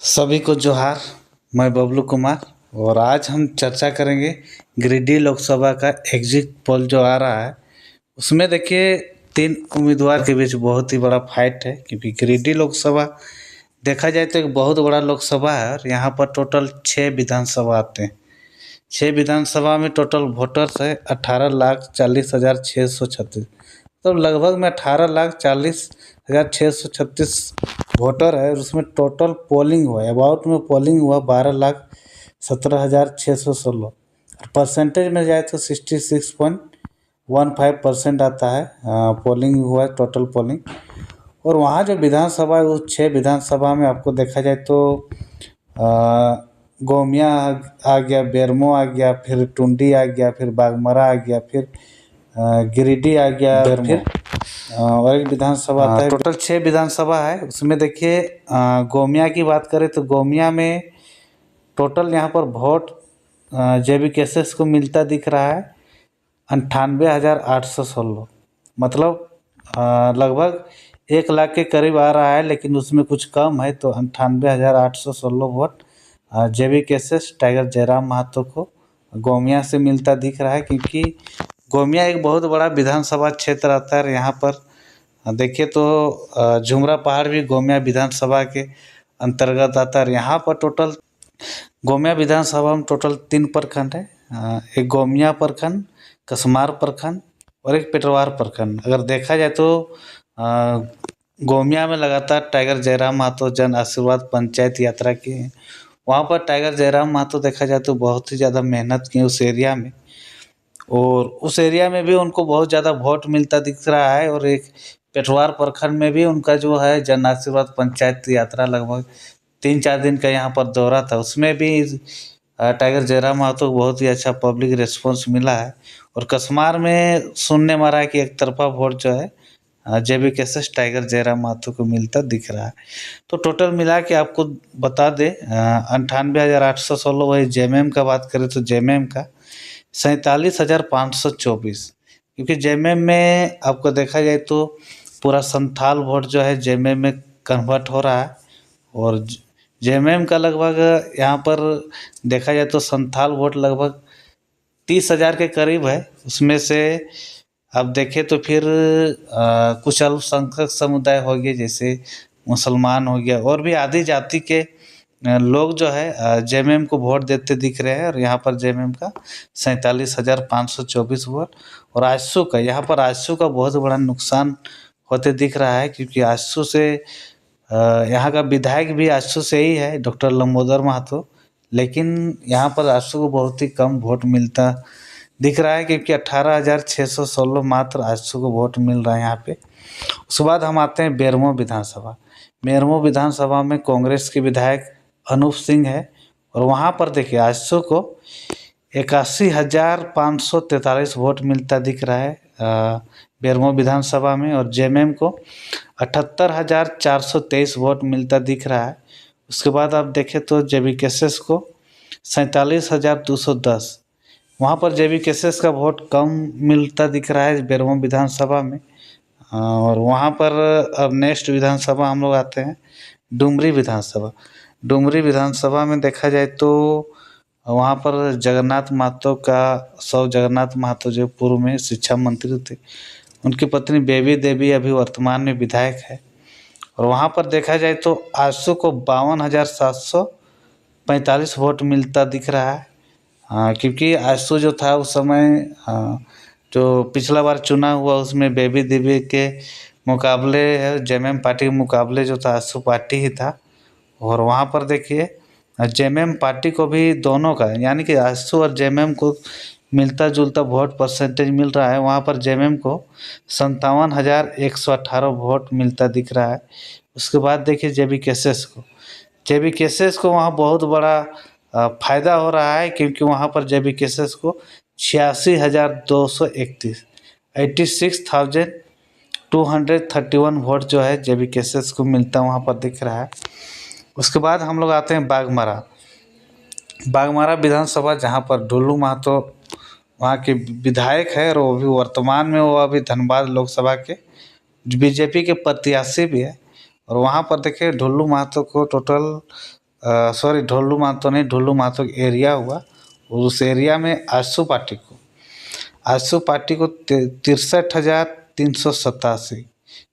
सभी को जोहार। मैं बबलू कुमार और आज हम चर्चा करेंगे गिरिडीह लोकसभा का एग्जिट पोल जो आ रहा है उसमें देखिए 3 उम्मीदवार के बीच बहुत ही बड़ा फाइट है, क्योंकि गिरिडीह लोकसभा देखा जाए तो एक बहुत बड़ा लोकसभा है और यहाँ पर टोटल 6 विधानसभा आते हैं। 6 विधानसभा में टोटल वोटर्स है 18,40,636, तो लगभग में 18,40,636 वोटर है और उसमें टोटल पोलिंग हुआ है, अबाउट में पोलिंग हुआ 12,17,616 और परसेंटेज में जाए तो 66.15% आता है। पोलिंग हुआ है, टोटल पोलिंग। और वहाँ जो विधानसभा है उस 6 विधानसभा में आपको देखा जाए तो गोमिया आ गया, बेरमो आ गया, फिर टुंडी आ गया, फिर बागमरा आ गया, फिर गिरिडीह आ गया, फिर और एक विधानसभा आता है। टोटल 6 विधानसभा है। उसमें देखिए गोमिया की बात करें तो गोमिया में टोटल यहाँ पर वोट JB केसेस को मिलता दिख रहा है 98,816, मतलब लगभग 1 लाख के करीब आ रहा है, लेकिन उसमें कुछ कम है तो 98,816 वोट JB केसेस टाइगर जयराम महतो को गोमिया से मिलता दिख रहा है, क्योंकि गोमिया एक बहुत बड़ा विधानसभा क्षेत्र आता है। यहाँ पर देखिए तो झुमरा पहाड़ भी गोमिया विधानसभा के अंतर्गत आता है। यहाँ पर टोटल गोमिया विधानसभा में टोटल 3 प्रखंड है, एक गोमिया प्रखंड, कसमार प्रखंड और एक पेटरवार प्रखंड। अगर देखा जाए तो गोमिया में लगातार टाइगर जयराम महतो जन आशीर्वाद पंचायत यात्रा की है। वहाँ पर टाइगर जयराम महतो देखा जाए तो बहुत ही ज़्यादा मेहनत की उस एरिया में, और उस एरिया में भी उनको बहुत ज़्यादा वोट मिलता दिख रहा है। और एक पेटवार प्रखंड में भी उनका जो है जन आशीर्वाद पंचायत यात्रा लगभग 3-4 दिन का यहाँ पर दौरा था, उसमें भी टाइगर जयराम महतो को बहुत ही अच्छा पब्लिक रिस्पॉन्स मिला है। और कसमार में सुनने में आ रहा है कि एक तरफा वोट जो है JB केसेस टाइगर जयराम महतो को मिलता दिख रहा है। तो टोटल मिला के आपको बता दें 98,816, वही JMM का बात करें तो JMM का 47,524, क्योंकि JMM में आपको देखा जाए तो पूरा संथाल वोट जो है JMM में कन्वर्ट हो रहा है। और JMM का लगभग यहाँ पर देखा जाए तो संथाल वोट लगभग 30,000 के करीब है। उसमें से अब देखें तो फिर कुछ अल्पसंख्यक समुदाय हो गए, जैसे मुसलमान हो गया, और भी आदि जाति के लोग जो है JMM को वोट देते दिख रहे हैं। और यहाँ पर JMM का 47,524 वोट। और आजसू का, यहाँ पर आजसू का बहुत बड़ा नुकसान होते दिख रहा है, क्योंकि आजसू से यहाँ का विधायक भी आजसू से ही है, डॉक्टर लंबोदर महतो, लेकिन यहाँ पर आजसू को बहुत ही कम वोट मिलता दिख रहा है, क्योंकि 18,616 मात्र आजसू को वोट मिल रहा है यहाँ पे। उसके बाद हम आते हैं बेरमो विधानसभा। बेरमो विधानसभा में कांग्रेस के विधायक अनूप सिंह है, और वहाँ पर देखिए आजसू को 81,543 वोट मिलता दिख रहा है बेरमो विधानसभा में, और JMM को 78,423 वोट मिलता दिख रहा है। उसके बाद आप देखें तो JB केसेस को 47,210, वहाँ पर JB केसेस का वोट कम मिलता दिख रहा है बेरमो विधानसभा में। और वहाँ पर अब नेक्स्ट विधानसभा हम लोग आते हैं डुमरी विधानसभा। डुमरी विधानसभा में देखा जाए तो वहाँ पर जगन्नाथ महतो का, सौ जगन्नाथ महतो जो पूर्व में शिक्षा मंत्री थे, उनकी पत्नी बेबी देवी अभी वर्तमान में विधायक है। और वहाँ पर देखा जाए तो आजसू को 52,745 वोट मिलता दिख रहा है, क्योंकि आजसू जो था उस समय जो पिछला बार चुनाव हुआ उसमें बेबी देवी के मुकाबले JMM पार्टी के मुकाबले जो था आजसू पार्टी ही था। और वहाँ पर देखिए JMM पार्टी को भी दोनों का, यानी कि आजसू और JMM को मिलता जुलता वोट परसेंटेज मिल रहा है। वहाँ पर JMM को 57,118 वोट मिलता दिख रहा है। उसके बाद देखिए JB केसेस को वहाँ बहुत बड़ा फायदा हो रहा है, क्योंकि वहाँ पर JB केसेस को 86,231 86,231 वोट जो है JB केसेस को मिलता वहाँ पर दिख रहा है। उसके बाद हम लोग आते हैं बागमारा विधानसभा, जहाँ पर ढुल्लू महतो वहाँ के विधायक है, और वो भी वर्तमान में वो अभी धनबाद लोकसभा के BJP के प्रत्याशी भी है। और वहाँ पर देखिए ढुल्लू महतो को टोटल सॉरी ढोलू महतो नहीं, ढोलू महतो एरिया हुआ, और उस एरिया में आजसू पार्टी को 63,387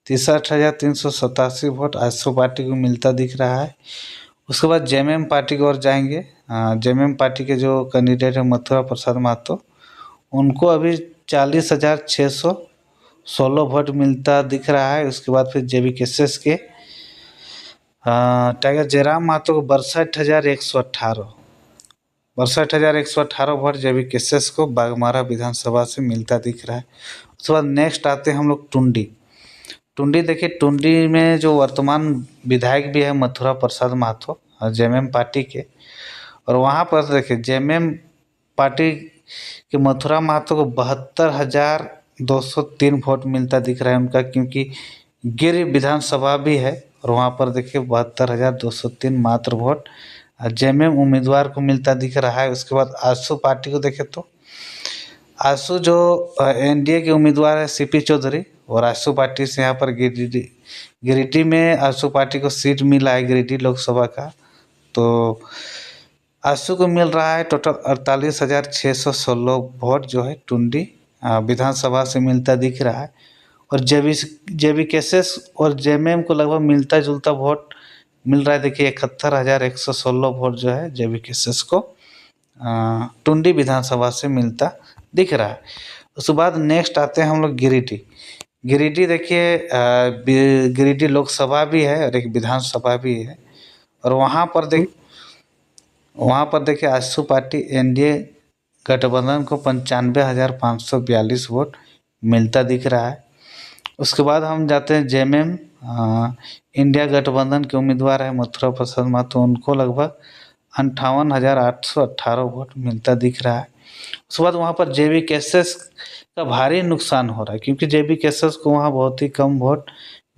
63,387 वोट आजसू पार्टी को मिलता दिख रहा है। उसके बाद जेएमएम पार्टी की ओर जाएंगे। जेएमएम पार्टी के जो कैंडिडेट है मथुरा प्रसाद महतो, उनको अभी 40,616 वोट मिलता दिख रहा है। उसके बाद फिर JBKSS के टाइगर जयराम महतो को 62,118 वोट JBKSS को बाघमारा विधानसभा से मिलता दिख रहा है। उसके बाद नेक्स्ट आते हैं हम लोग टुंडी। देखिए टुंडी में जो वर्तमान विधायक भी है मथुरा प्रसाद महतो जेएमएम पार्टी के, और वहाँ पर देखिए जेएमएम पार्टी के मथुरा महतो को 72,203 वोट मिलता दिख रहा है उनका, क्योंकि गिर विधानसभा भी है, और वहाँ पर देखिए 72,203 मात्र वोट जेएमएम उम्मीदवार को मिलता दिख रहा है। उसके बाद आजसू पार्टी को देखें तो आजसू जो एनडीए के उम्मीदवार है CP चौधरी, और आजसू पार्टी से यहाँ पर गिरिडीह में आजसू पार्टी को सीट मिला है गिरिडीह लोकसभा का, तो आजसू को मिल रहा है टोटल 48,616 वोट जो है टुंडी विधानसभा से मिलता दिख रहा है। और JBKSS और जेएमएम को लगभग मिलता जुलता वोट मिल रहा है। देखिए 71,116 वोट जो है JBKSS को टुंडी विधानसभा से मिलता दिख रहा है। उसके बाद नेक्स्ट आते हैं हम लोग गिरिडीह। देखिए गिरिडीह लोकसभा भी है और एक विधानसभा भी है, और वहाँ पर देखिए आजसू पार्टी एनडीए गठबंधन को 95,542 वोट मिलता दिख रहा है। उसके बाद हम जाते हैं जेएमएम इंडिया गठबंधन के उम्मीदवार है मथुरा प्रसाद महतो, उनको लगभग 58,818 वोट मिलता दिख रहा है। उसके बाद वहाँ पर JBKSS का भारी नुकसान हो रहा है, क्योंकि JBKSS को वहाँ बहुत ही कम वोट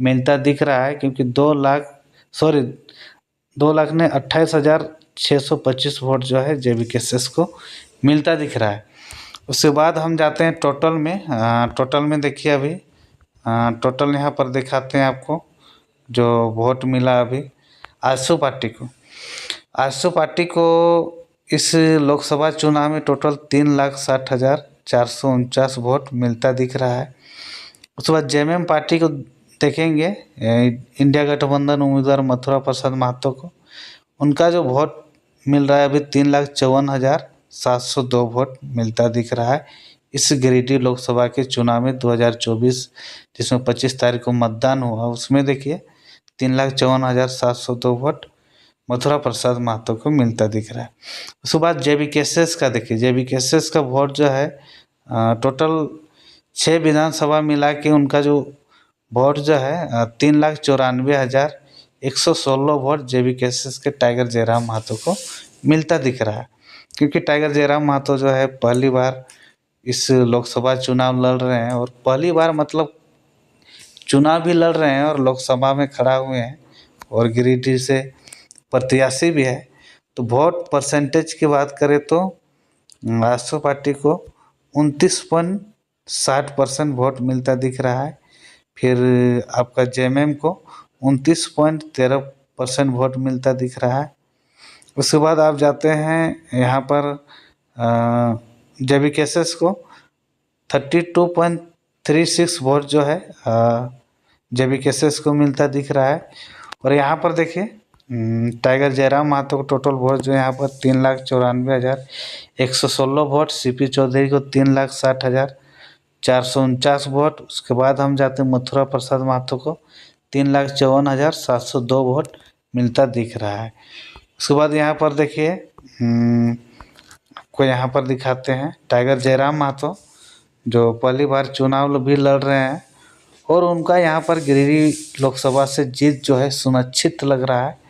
मिलता दिख रहा है, क्योंकि 2,28,625 वोट जो है JBKSS को मिलता दिख रहा है। उसके बाद हम जाते हैं टोटल में देखिए अभी टोटल यहाँ पर दिखाते हैं आपको जो वोट मिला अभी आजसू पार्टी को इस लोकसभा चुनाव में टोटल 3,60,449 वोट मिलता दिख रहा है। उसके बाद जेएमएम पार्टी को देखेंगे, इंडिया गठबंधन उम्मीदवार मथुरा प्रसाद महतो को, उनका जो वोट मिल रहा है अभी 3,54,702 वोट मिलता दिख रहा है इस गिरिडीह लोकसभा के चुनाव में 2024 जिसमें 25 तारीख को मतदान हुआ, उसमें देखिए 3,54,702 वोट मथुरा प्रसाद महतो को मिलता दिख रहा है। उसके बाद JBKSS का देखिए, JBKSS का वोट जो है टोटल 6 विधानसभा मिला के उनका जो वोट जो है 3,94,116 वोट JBKSS के टाइगर जयराम महतो को मिलता दिख रहा है, क्योंकि टाइगर जयराम महतो जो है पहली बार इस लोकसभा चुनाव लड़ रहे हैं, और पहली बार मतलब चुनाव भी लड़ रहे हैं और लोकसभा में खड़ा हुए हैं, और गिरिडीह से प्रत्याशी भी है। तो वोट परसेंटेज की बात करें तो आजसू पार्टी को 29.60% वोट मिलता दिख रहा है। फिर आपका जेएमएम को 29.13% वोट मिलता दिख रहा है। उसके बाद आप जाते हैं यहाँ पर JBKSS को 32.36 वोट जो है JBKSS को मिलता दिख रहा है। और यहाँ पर देखिए टाइगर जयराम महतो को टोटल वोट जो यहाँ पर 3,94,116 वोट, CP चौधरी को 3,60,449 वोट। उसके बाद हम जाते हैं मथुरा प्रसाद महतो को 3,54,702 वोट मिलता दिख रहा है। उसके बाद यहाँ पर देखिए आपको यहाँ पर दिखाते हैं टाइगर जयराम महतो जो पहली बार चुनाव भी लड़ रहे हैं, और उनका यहाँ पर गिरिडीह लोकसभा से जीत जो है सुनिश्चित लग रहा है।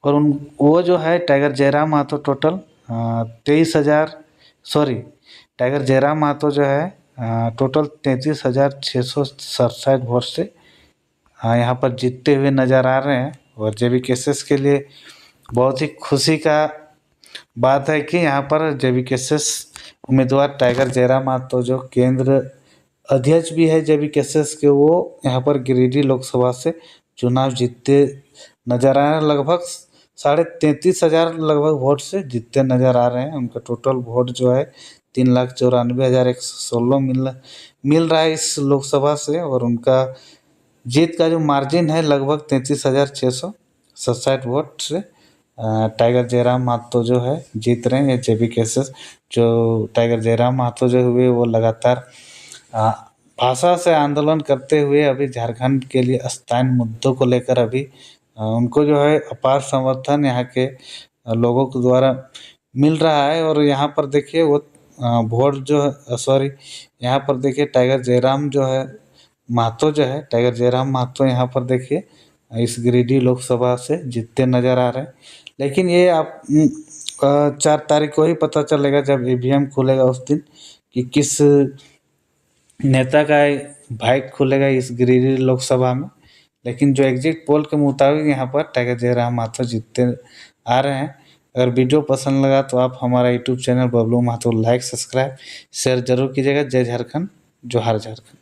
और वो जो है tiger Jairam Mahto total tiger Jairam Mahto जो है टोटल 33,667 वोट से यहाँ पर जीतते हुए नज़र आ रहे हैं। और JBKSS के लिए बहुत ही खुशी का बात है कि यहाँ पर JBKSS उम्मीदवार टाइगर जयराम महतो जो केंद्र अध्यक्ष भी है JBKSS के, वो यहाँ पर गिरिडीह लोकसभा से चुनाव जीतते नज़र आ रहे हैं। लगभग 33,500 लगभग वोट से जीतते नज़र आ रहे हैं। उनका टोटल वोट जो है 3,94,116 मिल रहा है इस लोकसभा से। और उनका जीत का जो मार्जिन है लगभग 33,667 वोट से टाइगर जयराम महतो जो है जीत रहे हैं। ये जेबी केसेस जो टाइगर जयराम महतो जो हुए वो लगातार भाषा से आंदोलन करते हुए अभी झारखंड के लिए स्थानीय मुद्दों को लेकर अभी उनको जो है अपार समर्थन यहाँ के लोगों के द्वारा मिल रहा है। और यहाँ पर देखिए वो वोट जो है सॉरी यहाँ पर देखिए टाइगर जयराम जो है महतो जो है टाइगर जयराम महतो यहाँ पर देखिए इस गिरिडीह लोकसभा से जीतते नज़र आ रहे हैं। लेकिन ये आप 4 तारीख को ही पता चलेगा जब ईवीएम खुलेगा उस दिन कि किस नेता का भाई खुलेगा इस गिरिडीह लोकसभा में। लेकिन जो एग्जिट पोल के मुताबिक यहाँ पर टाइगर जयराम महतो जीतते आ रहे हैं। अगर वीडियो पसंद लगा तो आप हमारा YouTube channel Bablu Mahto like subscribe share जरूर कीजिएगा। जय झारखंड, जोहार झारखंड।